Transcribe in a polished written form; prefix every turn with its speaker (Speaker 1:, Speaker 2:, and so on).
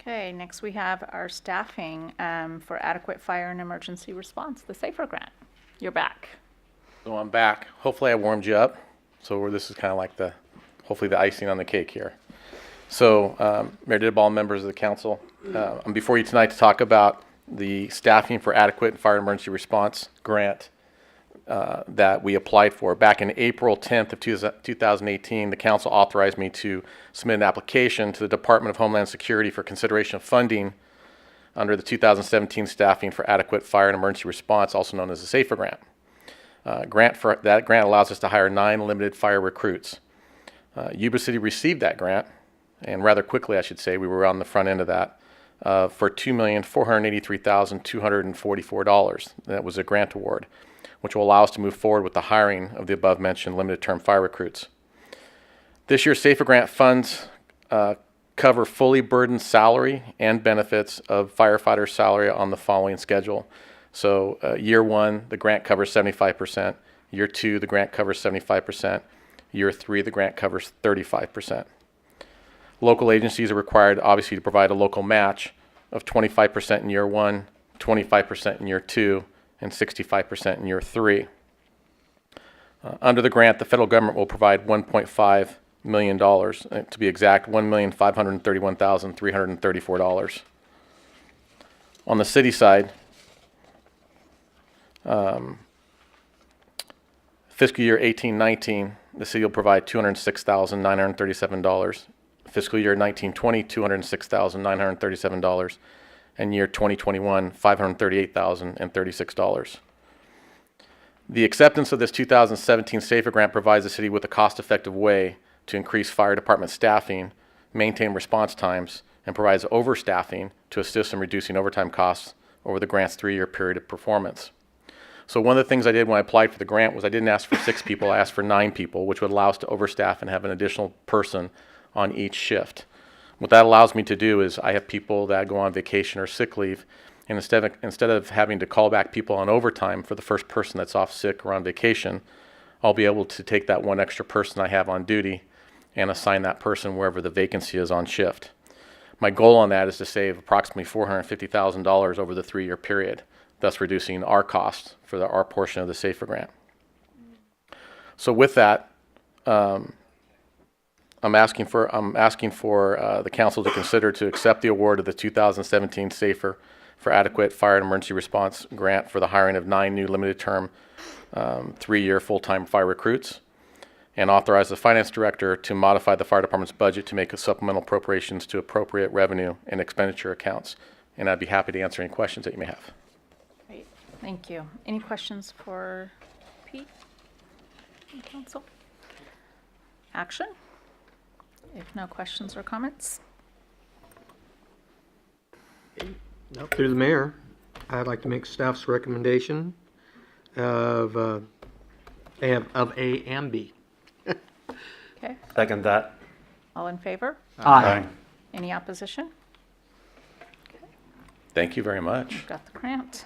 Speaker 1: Okay, next we have our staffing for adequate fire and emergency response, the SAFER grant. You're back.
Speaker 2: So I'm back. Hopefully I warmed you up. So this is kind of like hopefully the icing on the cake here. So Mayor Didball, members of the council, I'm before you tonight to talk about the staffing for adequate fire and emergency response grant that we applied for. Back in April 10th of 2018, the council authorized me to submit an application to the Department of Homeland Security for consideration of funding under the 2017 Staffing for Adequate Fire and Emergency Response, also known as the SAFER grant. That grant allows us to hire 9 limited fire recruits. Yuba City received that grant, and rather quickly, I should say. We were on the front end of that for $2,483,244. That was a grant award, which will allow us to move forward with the hiring of the above-mentioned limited-term fire recruits. This year's SAFER grant funds cover fully burdened salary and benefits of firefighter salary on the following schedule. So year 1, the grant covers 75%. Year 2, the grant covers 75%. Year 3, the grant covers 35%. Local agencies are required, obviously, to provide a local match of 25% in year 1, 25% in year 2, and 65% in year 3. Under the grant, the federal government will provide $1.5 million, to be exact, $1,531,334. On the city side, fiscal year 18-19, the city will provide $206,937. Fiscal year 19-20, $206,937. And year 2021, $538,036. The acceptance of this 2017 SAFER grant provides the city with a cost-effective way to increase fire department staffing, maintain response times, and provides overstaffing to assist in reducing overtime costs over the grant's 3-year period of performance. So one of the things I did when I applied for the grant was I didn't ask for 6 people, I asked for 9 people, which would allow us to overstaff and have an additional person on each shift. What that allows me to do is I have people that go on vacation or sick leave, and instead of having to call back people on overtime for the first person that's off sick or on vacation, I'll be able to take that one extra person I have on duty and assign that person wherever the vacancy is on shift. My goal on that is to save approximately $450,000 over the 3-year period, thus reducing our costs for our portion of the SAFER grant. So with that, I'm asking for the council to consider to accept the award of the 2017 SAFER for adequate fire and emergency response grant for the hiring of 9 new limited-term 3-year full-time fire recruits, and authorize the finance director to modify the fire department's budget to make a supplemental appropriations to appropriate revenue and expenditure accounts. And I'd be happy to answer any questions that you may have.
Speaker 1: Great, thank you. Any questions for Pete and council? Action? If no questions or comments?
Speaker 3: Through the mayor, I'd like to make staff's recommendation of A and B.
Speaker 1: Okay,
Speaker 4: Second that.
Speaker 1: all in favor? Any opposition?
Speaker 2: Thank you very much.
Speaker 1: We've got the grant.